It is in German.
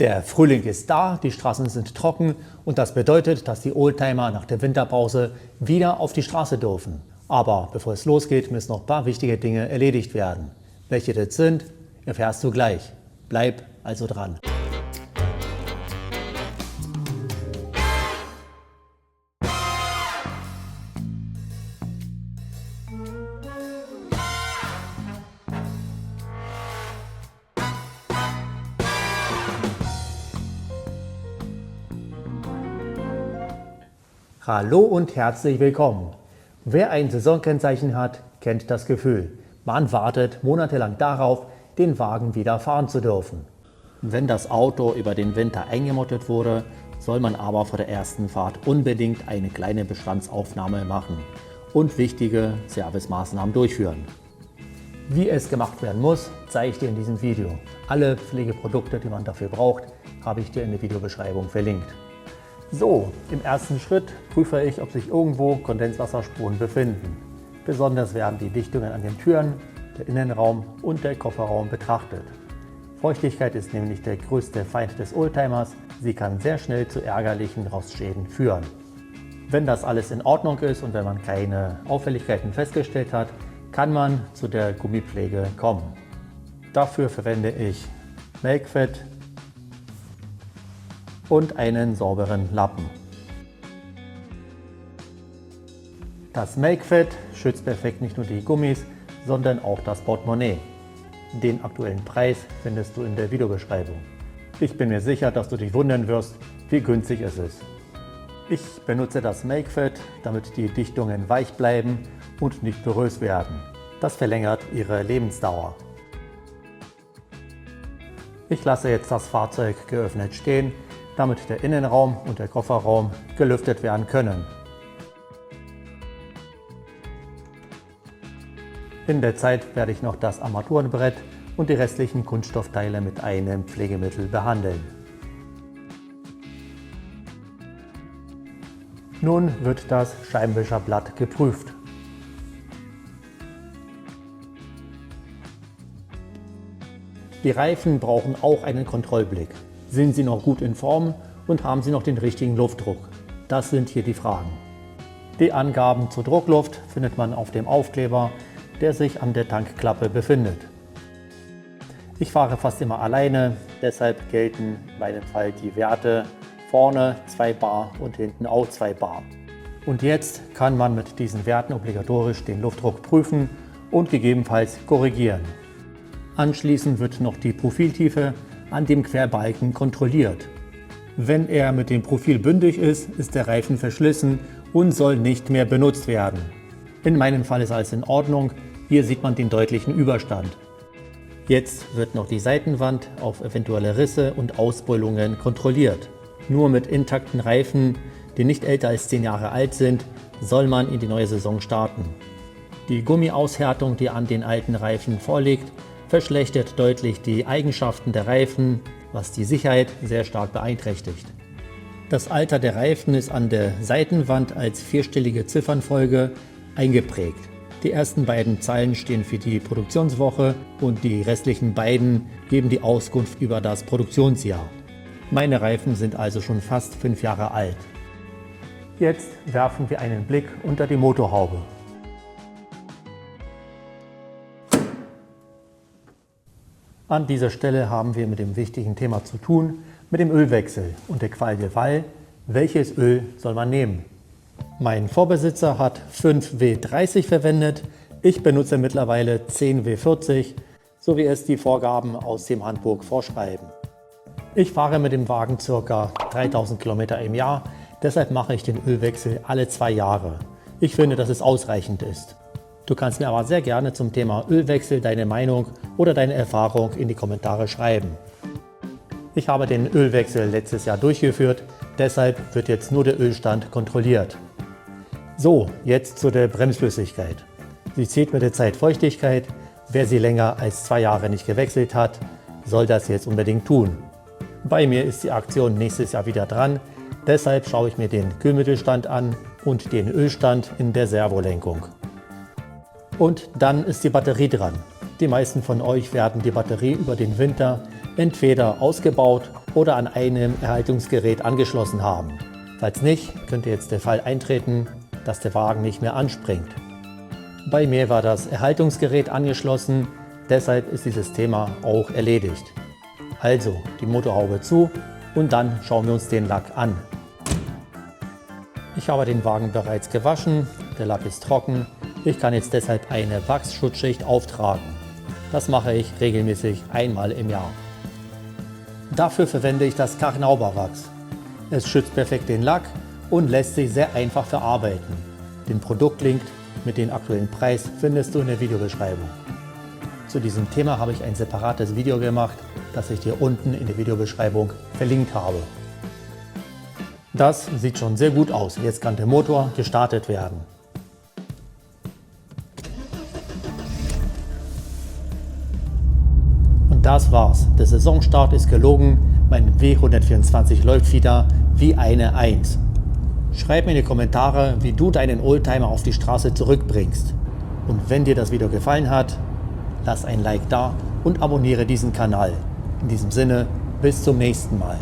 Der Frühling ist da, die Straßen sind trocken und das bedeutet, dass die Oldtimer nach der Winterpause wieder auf die Straße dürfen. Aber bevor es losgeht, müssen noch ein paar wichtige Dinge erledigt werden. Welche das sind, erfährst du gleich. Bleib also dran. Hallo und herzlich willkommen. Wer ein Saisonkennzeichen hat, kennt das Gefühl. Man wartet monatelang darauf, den Wagen wieder fahren zu dürfen. Wenn das Auto über den Winter eingemottet wurde, soll man aber vor der ersten Fahrt unbedingt eine kleine Bestandsaufnahme machen und wichtige Servicemaßnahmen durchführen. Wie es gemacht werden muss, zeige ich dir in diesem Video. Alle Pflegeprodukte, die man dafür braucht, habe ich dir in der Videobeschreibung verlinkt. So, im ersten Schritt prüfe ich, ob sich irgendwo Kondenswasserspuren befinden. Besonders werden die Dichtungen an den Türen, der Innenraum und der Kofferraum betrachtet. Feuchtigkeit ist nämlich der größte Feind des Oldtimers. Sie kann sehr schnell zu ärgerlichen Rostschäden führen. Wenn das alles in Ordnung ist und wenn man keine Auffälligkeiten festgestellt hat, kann man zu der Gummipflege kommen. Dafür verwende ich Melkfett und einen sauberen Lappen. Das Melkfett schützt perfekt nicht nur die Gummis, sondern auch das Portemonnaie. Den aktuellen Preis findest du in der Videobeschreibung. Ich bin mir sicher, dass du dich wundern wirst, wie günstig es ist. Ich benutze das Melkfett, damit die Dichtungen weich bleiben und nicht porös werden. Das verlängert ihre Lebensdauer. Ich lasse jetzt das Fahrzeug geöffnet stehen, damit der Innenraum und der Kofferraum gelüftet werden können. In der Zeit werde ich noch das Armaturenbrett und die restlichen Kunststoffteile mit einem Pflegemittel behandeln. Nun wird das Scheibenwischerblatt geprüft. Die Reifen brauchen auch einen Kontrollblick. Sind sie noch gut in Form und haben sie noch den richtigen Luftdruck? Das sind hier die Fragen. Die Angaben zur Druckluft findet man auf dem Aufkleber, der sich an der Tankklappe befindet. Ich fahre fast immer alleine, deshalb gelten in meinem Fall die Werte vorne 2 bar und hinten auch 2 bar. Und jetzt kann man mit diesen Werten obligatorisch den Luftdruck prüfen und gegebenenfalls korrigieren. Anschließend wird noch die Profiltiefe an dem Querbalken kontrolliert. Wenn er mit dem Profil bündig ist, ist der Reifen verschlissen und soll nicht mehr benutzt werden. In meinem Fall ist alles in Ordnung, hier sieht man den deutlichen Überstand. Jetzt wird noch die Seitenwand auf eventuelle Risse und Ausbeulungen kontrolliert. Nur mit intakten Reifen, die nicht älter als 10 Jahre alt sind, soll man in die neue Saison starten. Die Gummiaushärtung, die an den alten Reifen vorliegt, verschlechtert deutlich die Eigenschaften der Reifen, was die Sicherheit sehr stark beeinträchtigt. Das Alter der Reifen ist an der Seitenwand als 4-stellige Ziffernfolge eingeprägt. Die ersten beiden Zeilen stehen für die Produktionswoche und die restlichen beiden geben die Auskunft über das Produktionsjahr. Meine Reifen sind also schon fast 5 Jahre alt. Jetzt werfen wir einen Blick unter die Motorhaube. An dieser Stelle haben wir mit dem wichtigen Thema zu tun, mit dem Ölwechsel und der Qual der Wahl. Welches Öl soll man nehmen? Mein Vorbesitzer hat 5W30 verwendet, ich benutze mittlerweile 10W40, so wie es die Vorgaben aus dem Handbuch vorschreiben. Ich fahre mit dem Wagen ca. 3000 Kilometer im Jahr, deshalb mache ich den Ölwechsel alle 2 Jahre. Ich finde, dass es ausreichend ist. Du kannst mir aber sehr gerne zum Thema Ölwechsel deine Meinung oder deine Erfahrung in die Kommentare schreiben. Ich habe den Ölwechsel letztes Jahr durchgeführt, deshalb wird jetzt nur der Ölstand kontrolliert. So, jetzt zu der Bremsflüssigkeit. Sie zieht mit der Zeit Feuchtigkeit. Wer sie länger als 2 Jahre nicht gewechselt hat, soll das jetzt unbedingt tun. Bei mir ist die Aktion nächstes Jahr wieder dran, deshalb schaue ich mir den Kühlmittelstand an und den Ölstand in der Servolenkung. Und dann ist die Batterie dran. Die meisten von euch werden die Batterie über den Winter entweder ausgebaut oder an einem Erhaltungsgerät angeschlossen haben. Falls nicht, könnte jetzt der Fall eintreten, dass der Wagen nicht mehr anspringt. Bei mir war das Erhaltungsgerät angeschlossen, deshalb ist dieses Thema auch erledigt. Also die Motorhaube zu und dann schauen wir uns den Lack an. Ich habe den Wagen bereits gewaschen, der Lack ist trocken. Ich kann jetzt deshalb eine Wachsschutzschicht auftragen. Das mache ich regelmäßig einmal im Jahr. Dafür verwende ich das Carnauba Wachs. Es schützt perfekt den Lack und lässt sich sehr einfach verarbeiten. Den Produktlink mit dem aktuellen Preis findest du in der Videobeschreibung. Zu diesem Thema habe ich ein separates Video gemacht, das ich dir unten in der Videobeschreibung verlinkt habe. Das sieht schon sehr gut aus. Jetzt kann der Motor gestartet werden. Und das war's. Der Saisonstart ist gelungen. Mein W124 läuft wieder wie eine 1. Schreib mir in die Kommentare, wie du deinen Oldtimer auf die Straße zurückbringst. Und wenn dir das Video gefallen hat, lass ein Like da und abonniere diesen Kanal. In diesem Sinne, bis zum nächsten Mal.